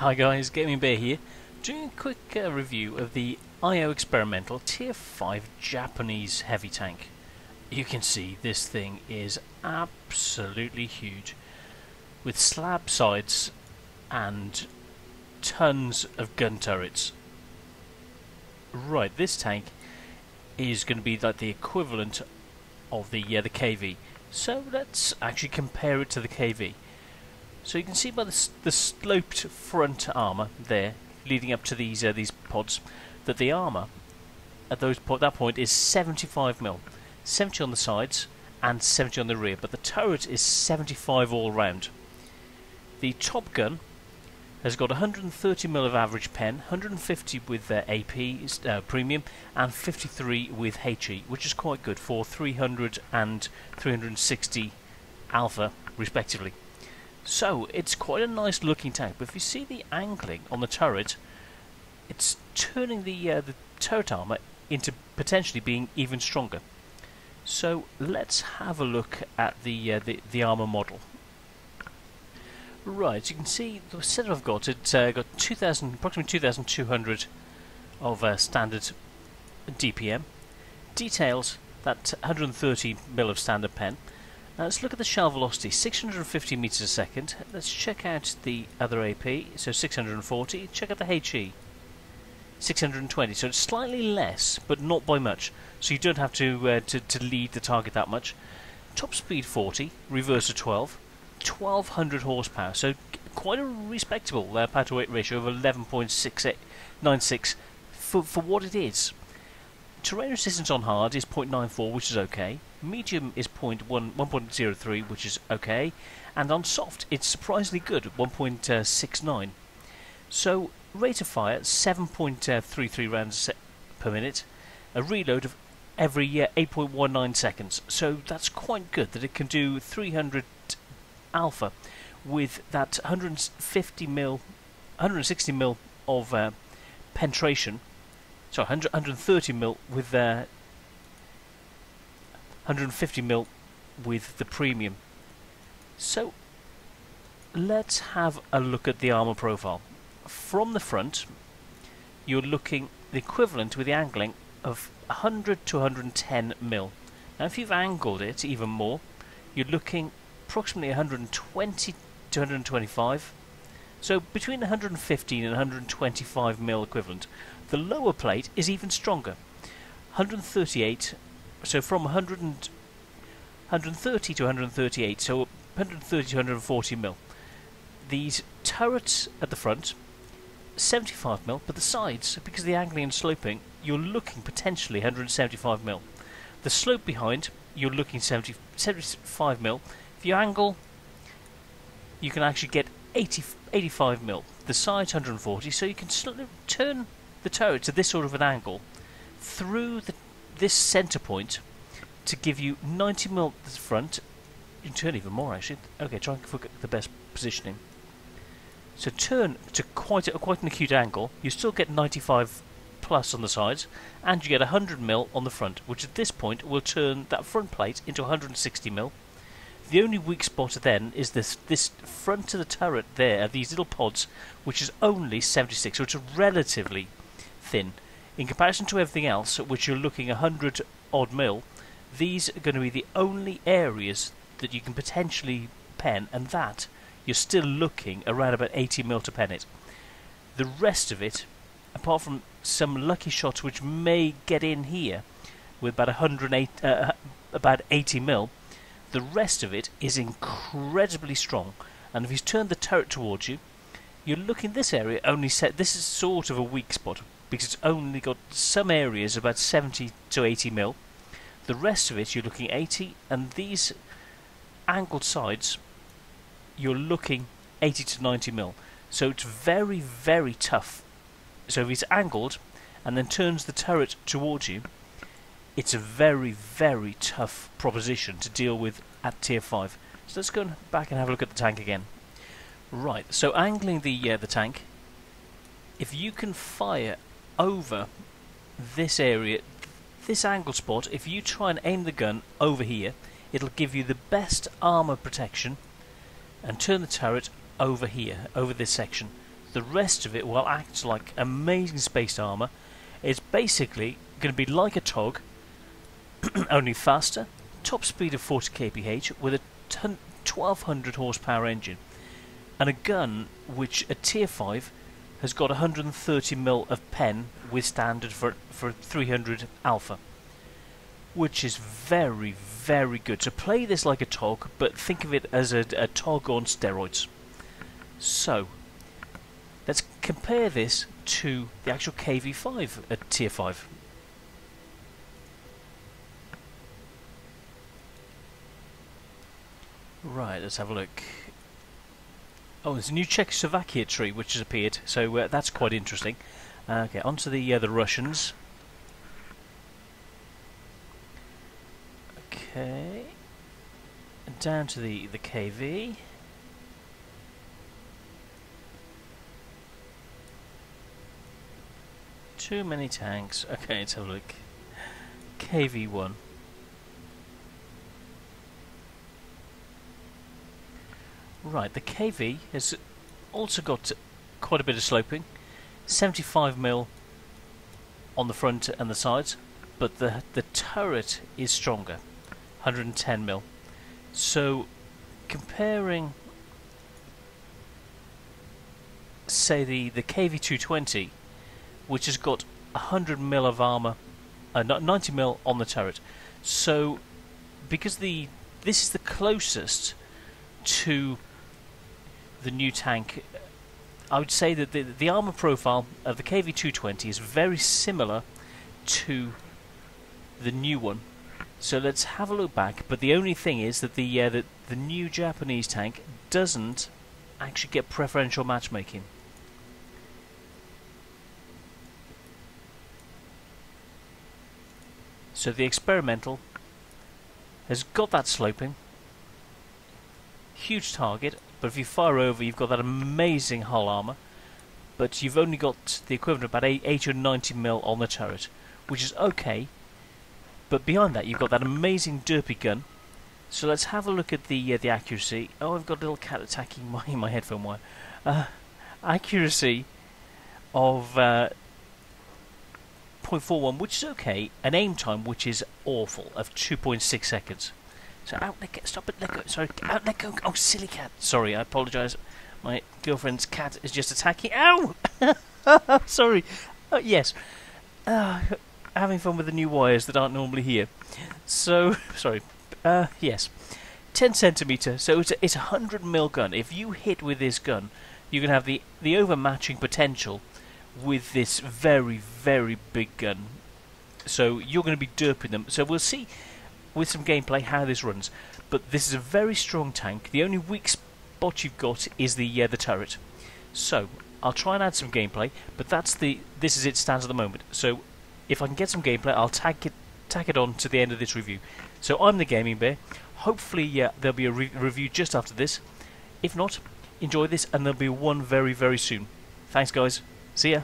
Hi guys, Gaming Bear here, doing a quick review of the Experimantal Tier 5 Japanese heavy tank. You can see this thing is absolutely huge, with slab sides and tons of gun turrets. Right, this tank is going to be like the equivalent of the KV. So let's actually compare it to the KV. So you can see by the sloped front armour there, leading up to these pods, that the armour at that point is 75mm, 70 on the sides and 70 on the rear, but the turret is 75 all round. The top gun has got 130mm of average pen, 150 with AP premium, and 53 with HE, which is quite good for 300 and 360 alpha respectively. So it's quite a nice looking tank, but if you see the angling on the turret, it's turning the turret armour into potentially being even stronger. So let's have a look at the armour model. Right, you can see the setup I've got. It's got approximately 2,200 of standard DPM. Details that 130mm of standard pen. Now let's look at the shell velocity, 650 meters a second. Let's check out the other AP, so 640. Check out the HE, 620. So it's slightly less, but not by much. So you don't have to lead the target that much. Top speed 40, reverser 12, 1200 horsepower. So quite a respectable power to weight ratio of 11.96 for what it is. Terrain resistance on hard is 0.94, which is okay. Medium is 1.03, which is okay. And on soft, it's surprisingly good at 1.69. So, rate of fire, 7.33 rounds per minute. A reload of every 8.19 seconds. So that's quite good, that it can do 300 alpha with that 160mm of penetration. Sorry, 130mm with 150mm with the premium. So let's have a look at the armour profile. From the front, you're looking the equivalent with the angling of 100 to 110mm. Now if you've angled it even more, you're looking approximately 120 to 125. So between 115 and 125mm equivalent. The lower plate is even stronger, 138. So from 130 to 138, so 130 to 140mm. These turrets at the front, 75mm, but the sides, because of the angling and sloping, you're looking potentially 175mm. The slope behind, you're looking 75mm. If you angle, you can actually get 85mm. The sides 140, so you can turn the turret to this sort of an angle through this centre point to give you 90mm at the front. You can turn even more actually. Okay, try and get the best positioning. So turn to quite an acute angle. You still get 95 plus on the sides, and you get 100mm on the front, which at this point will turn that front plate into 160mm. The only weak spot then is this front of the turret there, these little pods, which is only 76, so it's relatively thin. In comparison to everything else, which you're looking 100 odd mil, these are going to be the only areas that you can potentially pen, and that you're still looking around about 80mm to pen it. The rest of it, apart from some lucky shots which may get in here with about 80mm, the rest of it is incredibly strong. And if you turn the turret towards you, you're looking this area only set. This is sort of a weak spot because it's only got some areas about 70 to 80mm. The rest of it you're looking 80, and these angled sides you're looking 80 to 90mm. So it's very, very tough. So if it's angled and then turns the turret towards you, it's a very, very tough proposition to deal with at tier 5. So let's go back and have a look at the tank again. Right, so angling the tank, if you can fire over this area, this angle spot, if you try and aim the gun over here, it'll give you the best armour protection, and turn the turret over here, over this section. The rest of it will act like amazing space armour. It's basically going to be like a TOG, only faster, top speed of 40 kph with a 1200 horsepower engine, and a gun which at tier 5 has got 130mm of pen with standard for 300 alpha, which is very, very good. So play this like a TOG, but think of it as a TOG on steroids. So let's compare this to the actual KV5 at tier 5. Right, let's have a look. Oh, there's a new Czechoslovakia tree which has appeared, so that's quite interesting. Okay, on to the Russians. Okay, down to the KV. Too many tanks. Okay, let's have a look. KV1. Right, the KV has also got quite a bit of sloping, 75mm on the front and the sides, but the turret is stronger, 110mm. So comparing, say the KV220, which has got 100mm of armour, 90mm on the turret. So because this is the closest to the new tank, I would say that the armour profile of the KV220 is very similar to the new one. So let's have a look back. But the only thing is that the new Japanese tank doesn't actually get preferential matchmaking. So the Experimantal has got that sloping, huge target, but if you fire over, you've got that amazing hull armour, but you've only got the equivalent of about 890mm on the turret, which is okay, but behind that you've got that amazing derpy gun. So let's have a look at the accuracy. Oh, I've got a little cat attacking my headphone wire. Accuracy of 0.41, which is okay, and aim time, which is awful, of 2.6 seconds. So out, let go, stop it, let go, sorry, out, let go, oh silly cat, sorry, I apologise, my girlfriend's cat is just attacking, ow, sorry, yes, having fun with the new wires that aren't normally here, so, sorry, yes, 10cm, so it's a 100mm gun. If you hit with this gun, you can have the overmatching potential with this very, very big gun, so you're going to be derping them, so we'll see with some gameplay how this runs. But this is a very strong tank. The only weak spot you've got is the turret. So I'll try and add some gameplay, but this is it stands at the moment. So if I can get some gameplay, I'll tack it on to the end of this review. So I'm the Gaming Bear. Hopefully there'll be a review just after this. If not, enjoy this, and there'll be one very, very soon. Thanks guys. See ya.